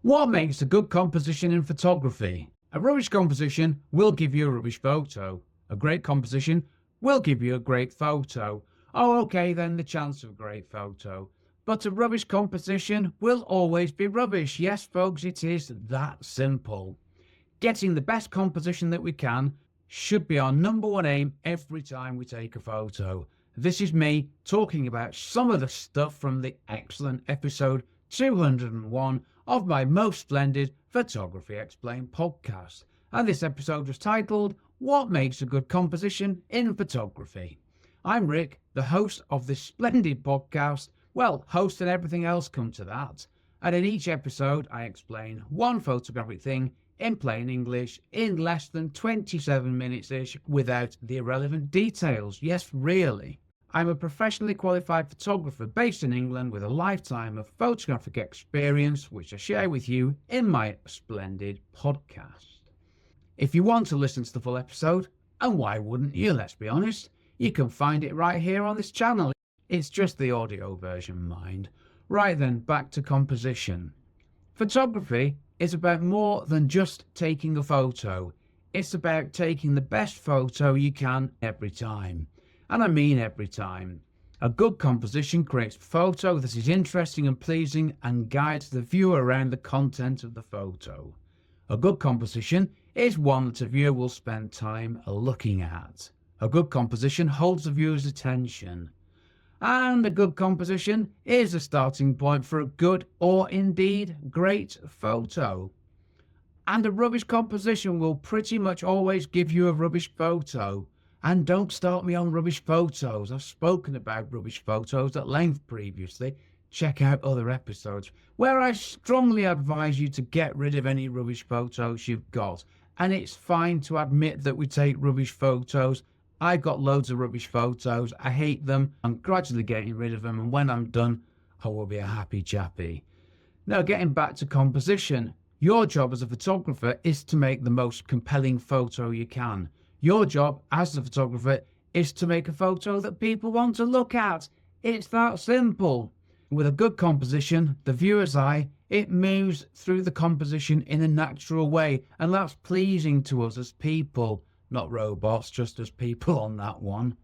What makes a good composition in photography? A rubbish composition will give you a rubbish photo. A great composition will give you a great photo. Oh, okay, then the chance of a great photo. But a rubbish composition will always be rubbish. Yes, folks, it is that simple. Getting the best composition that we can should be our number one aim every time we take a photo. This is me talking about some of the stuff from the excellent episode 201 of my most splendid Photography Explained podcast. And this episode was titled, What Makes a Good Composition in Photography? I'm Rick, the host of this splendid podcast. Well, host and everything else come to that. And in each episode, I explain one photographic thing in plain English in less than 27 minutes-ish without the irrelevant details. Yes, really. I'm a professionally qualified photographer based in England with a lifetime of photographic experience, which I share with you in my splendid podcast. If you want to listen to the full episode, and why wouldn't you, let's be honest, you can find it right here on this channel. It's just the audio version, mind. Right then, back to composition. Photography is about more than just taking a photo. It's about taking the best photo you can every time. And I mean every time. A good composition creates a photo that is interesting and pleasing and guides the viewer around the content of the photo. A good composition is one that a viewer will spend time looking at. A good composition holds the viewer's attention. And a good composition is a starting point for a good or indeed great photo. And a rubbish composition will pretty much always give you a rubbish photo. And don't start me on rubbish photos. I've spoken about rubbish photos at length previously. Check out other episodes where I strongly advise you to get rid of any rubbish photos you've got. And it's fine to admit that we take rubbish photos. I've got loads of rubbish photos. I hate them. I'm gradually getting rid of them. And when I'm done, I will be a happy chappy. Now, getting back to composition. Your job as a photographer is to make the most compelling photo you can. Your job as a photographer is to make a photo that people want to look at. It's that simple. With a good composition, the viewer's eye, it moves through the composition in a natural way, and that's pleasing to us as people, not robots, just as people on that one.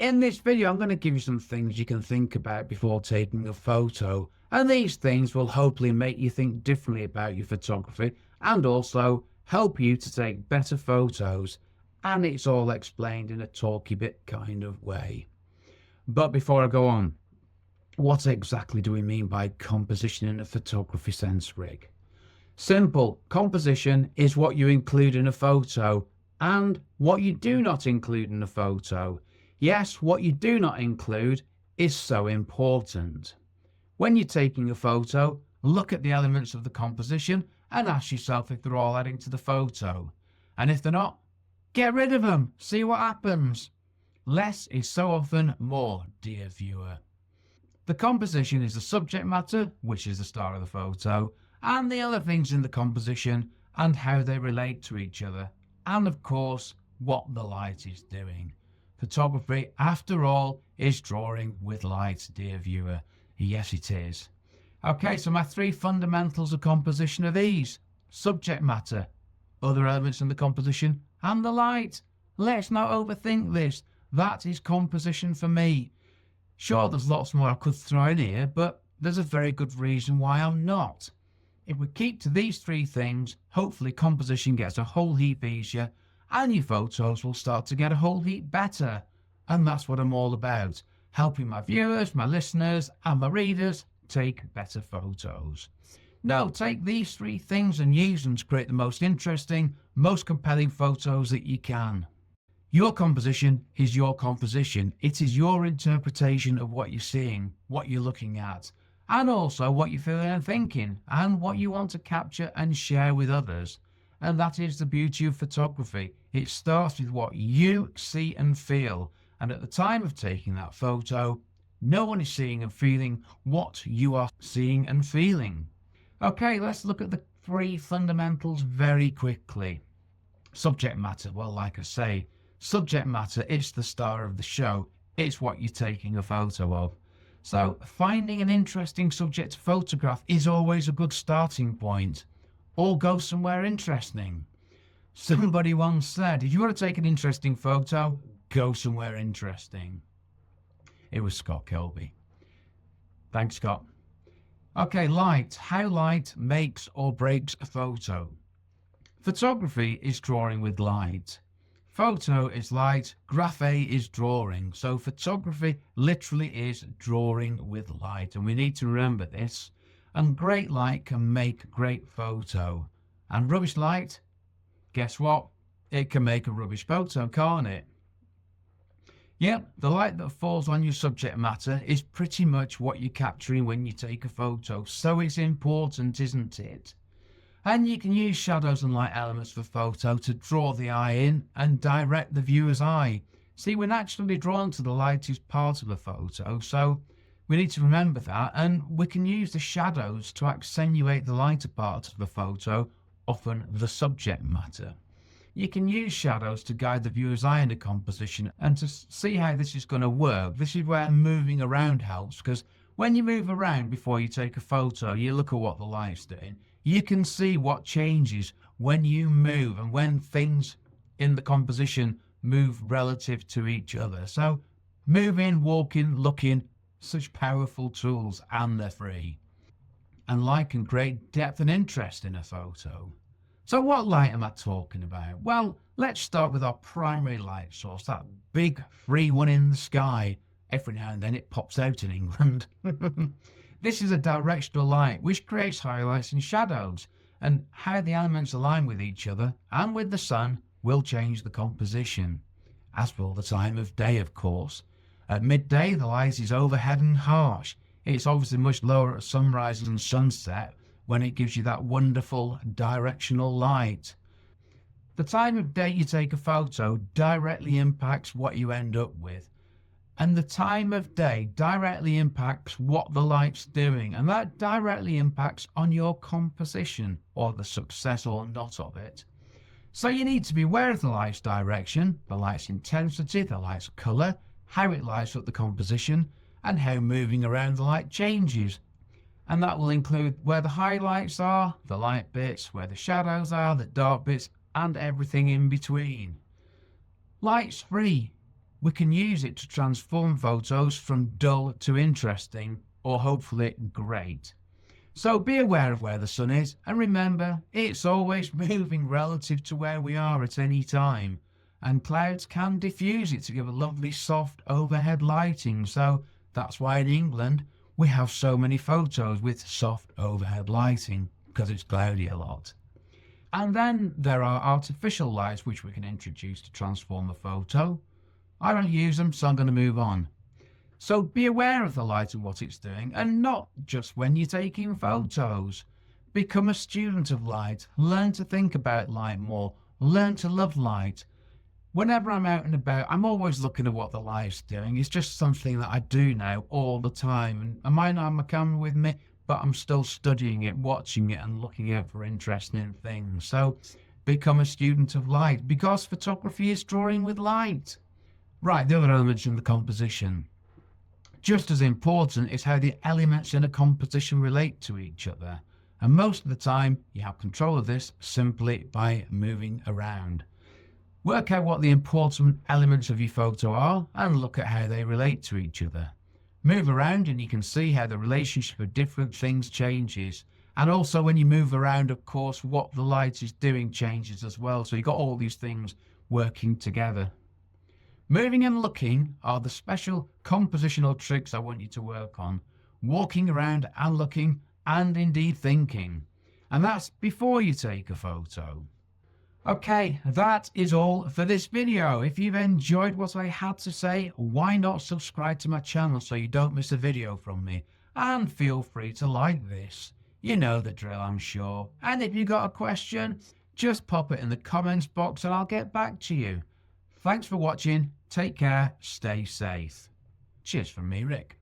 In this video, I'm going to give you some things you can think about before taking a photo, and these things will hopefully make you think differently about your photography and also help you to take better photos. And it's all explained in a talky bit kind of way. But before I go on, what exactly do we mean by composition in a photography sense, Rick? Simple. Composition is what you include in a photo and what you do not include in a photo. Yes, what you do not include is so important. When you're taking a photo, look at the elements of the composition and ask yourself if they're all adding to the photo. And if they're not, get rid of them. See what happens. Less is so often more, dear viewer. The composition is the subject matter, which is the star of the photo, and the other things in the composition and how they relate to each other. And of course, what the light is doing. Photography, after all, is drawing with light, dear viewer. Yes, it is. Okay, so my three fundamentals of composition are these. Subject matter, other elements in the composition, and the light. Let's not overthink this. That is composition for me. Sure, there's lots more I could throw in here, but there's a very good reason why I'm not. If we keep to these three things, hopefully composition gets a whole heap easier and your photos will start to get a whole heap better. And that's what I'm all about. Helping my viewers, my listeners, and my readers take better photos. No, take these three things and use them to create the most interesting, most compelling photos that you can. Your composition is your composition. It is your interpretation of what you're seeing, what you're looking at, and also what you're feeling and thinking, and what you want to capture and share with others. And that is the beauty of photography. It starts with what you see and feel. And at the time of taking that photo, no one is seeing and feeling what you are seeing and feeling. Okay, let's look at the three fundamentals very quickly. Subject matter, well, like I say, subject matter is the star of the show. It's what you're taking a photo of. So finding an interesting subject to photograph is always a good starting point. Or go somewhere interesting. Somebody once said, if you want to take an interesting photo, go somewhere interesting. It was Scott Kelby. Thanks, Scott. Okay, light. How light makes or breaks a photo. Photography is drawing with light. Photo is light, graphe is drawing. So photography literally is drawing with light. And we need to remember this. And great light can make great photo. And rubbish light, guess what? It can make a rubbish photo, can't it? Yep, the light that falls on your subject matter is pretty much what you're capturing when you take a photo. So it's important, isn't it? And you can use shadows and light elements for photo to draw the eye in and direct the viewer's eye. See, we're naturally drawn to the lightest part of a photo, so we need to remember that, and we can use the shadows to accentuate the lighter parts of the photo, often the subject matter. You can use shadows to guide the viewer's eye into composition, and to see how this is going to work, this is where moving around helps, because when you move around before you take a photo, you look at what the light's doing, you can see what changes when you move and when things in the composition move relative to each other. So moving, walking, looking, such powerful tools, and they're free. And light can create depth and interest in a photo. So what light am I talking about? Well, let's start with our primary light source, that big free one in the sky. Every now and then it pops out in England. This is a directional light which creates highlights and shadows, and how the elements align with each other and with the sun will change the composition, as will the time of day, of course. At midday the light is overhead and harsh. It's obviously much lower at sunrise and sunset, when it gives you that wonderful directional light. The time of day you take a photo directly impacts what you end up with. And the time of day directly impacts what the light's doing. And that directly impacts on your composition, or the success or not of it. So you need to be aware of the light's direction, the light's intensity, the light's colour, how it lights up the composition, and how moving around the light changes. And that will include where the highlights are, the light bits, where the shadows are, the dark bits, and everything in between. Light's free. We can use it to transform photos from dull to interesting, or hopefully great. So be aware of where the sun is, and remember, it's always moving relative to where we are at any time. And clouds can diffuse it to give a lovely soft overhead lighting. So that's why in England we have so many photos with soft overhead lighting, because it's cloudy a lot. And then there are artificial lights which we can introduce to transform a photo. I don't use them, so I'm going to move on. So be aware of the light and what it's doing, and not just when you're taking photos. Become a student of light. Learn to think about light more. Learn to love light. Whenever I'm out and about, I'm always looking at what the light's doing. It's just something that I do now all the time. And I might not have my camera with me, but I'm still studying it, watching it, and looking out for interesting things. So become a student of light, because photography is drawing with light. Right, the other elements in the composition. Just as important is how the elements in a composition relate to each other. And most of the time, you have control of this simply by moving around. Work out what the important elements of your photo are and look at how they relate to each other. Move around and you can see how the relationship of different things changes. And also when you move around, of course, what the light is doing changes as well. So you've got all these things working together. Moving and looking are the special compositional tricks I want you to work on. Walking around and looking, and indeed thinking. And that's before you take a photo. Okay, that is all for this video. If you've enjoyed what I had to say, why not subscribe to my channel so you don't miss a video from me? And feel free to like this. You know the drill, I'm sure. And if you got a question, just pop it in the comments box and I'll get back to you. Thanks for watching. Take care. Stay safe. Cheers from me, Rick.